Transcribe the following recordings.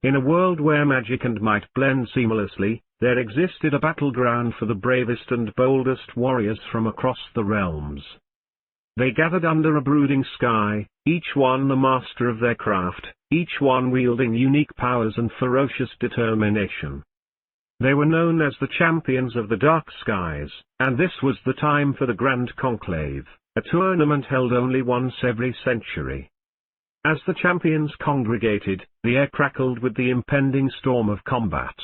In a world where magic and might blend seamlessly, there existed a battleground for the bravest and boldest warriors from across the realms. They gathered under a brooding sky, each one the master of their craft, each one wielding unique powers and ferocious determination. They were known as the champions of the dark skies, and this was the time for the Grand Conclave, a tournament held only once every century. As the champions congregated, the air crackled with the impending storm of combat.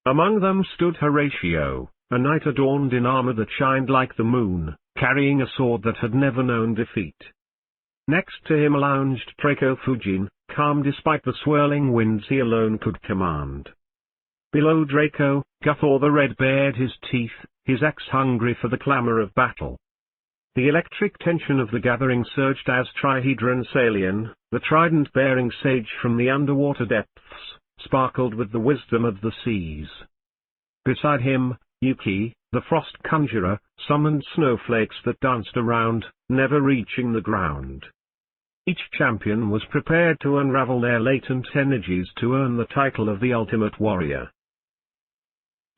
Among them stood Horatio, a knight adorned in armor that shined like the moon, carrying a sword that had never known defeat. Next to him lounged Draco Fujin, calm despite the swirling winds he alone could command. Below Draco, Guthor the Red bared his teeth, his axe hungry for the clamor of battle. The electric tension of the gathering surged as Trihedron Salian, the trident-bearing sage from the underwater depths, sparkled with the wisdom of the seas. Beside him, Yuki, the frost conjurer, summoned snowflakes that danced around, never reaching the ground. Each champion was prepared to unravel their latent energies to earn the title of the ultimate warrior.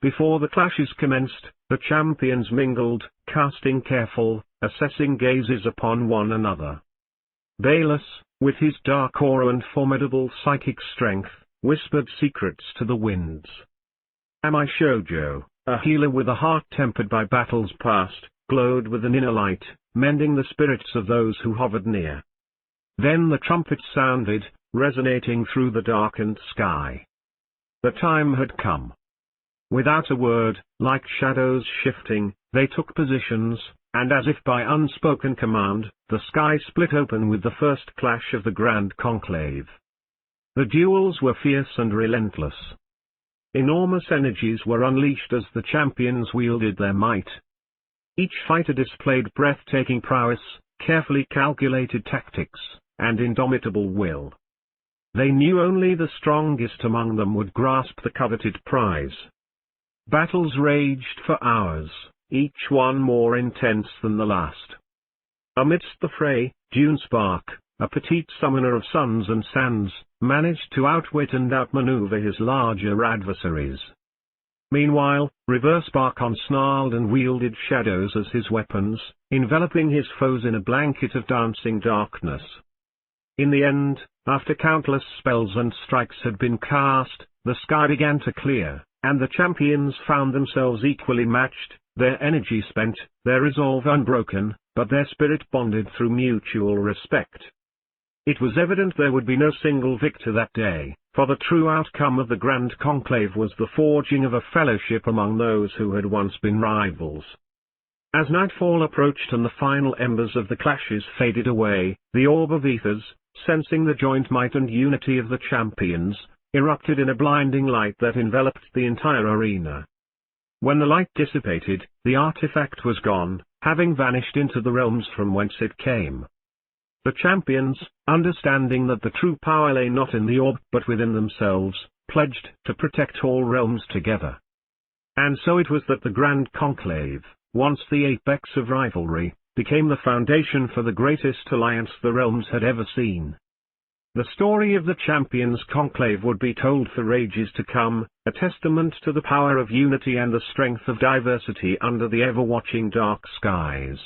Before the clashes commenced, the champions mingled, casting careful, assessing gazes upon one another. Balus, with his dark aura and formidable psychic strength, whispered secrets to the winds. Amai Shoujo, a healer with a heart tempered by battles past, glowed with an inner light, mending the spirits of those who hovered near. Then the trumpets sounded, resonating through the darkened sky. The time had come. Without a word, like shadows shifting, they took positions, and as if by unspoken command, the sky split open with the first clash of the Grand Conclave. The duels were fierce and relentless. Enormous energies were unleashed as the champions wielded their might. Each fighter displayed breathtaking prowess, carefully calculated tactics, and indomitable will. They knew only the strongest among them would grasp the coveted prize. Battles raged for hours, each one more intense than the last. Amidst the fray, Dunespark, a petite summoner of suns and sands, managed to outwit and outmaneuver his larger adversaries. Meanwhile, Reversebarkon snarled and wielded shadows as his weapons, enveloping his foes in a blanket of dancing darkness. In the end, after countless spells and strikes had been cast, the sky began to clear, and the champions found themselves equally matched, their energy spent, their resolve unbroken, but their spirit bonded through mutual respect. It was evident there would be no single victor that day, for the true outcome of the Grand Conclave was the forging of a fellowship among those who had once been rivals. As nightfall approached and the final embers of the clashes faded away, the Orb of Ethers, sensing the joint might and unity of the champions, erupted in a blinding light that enveloped the entire arena. When the light dissipated, the artifact was gone, having vanished into the realms from whence it came. The champions, understanding that the true power lay not in the orb but within themselves, pledged to protect all realms together. And so it was that the Grand Conclave, once the apex of rivalry, became the foundation for the greatest alliance the realms had ever seen. The story of the Champions' Conclave would be told for ages to come, a testament to the power of unity and the strength of diversity under the ever-watching dark skies.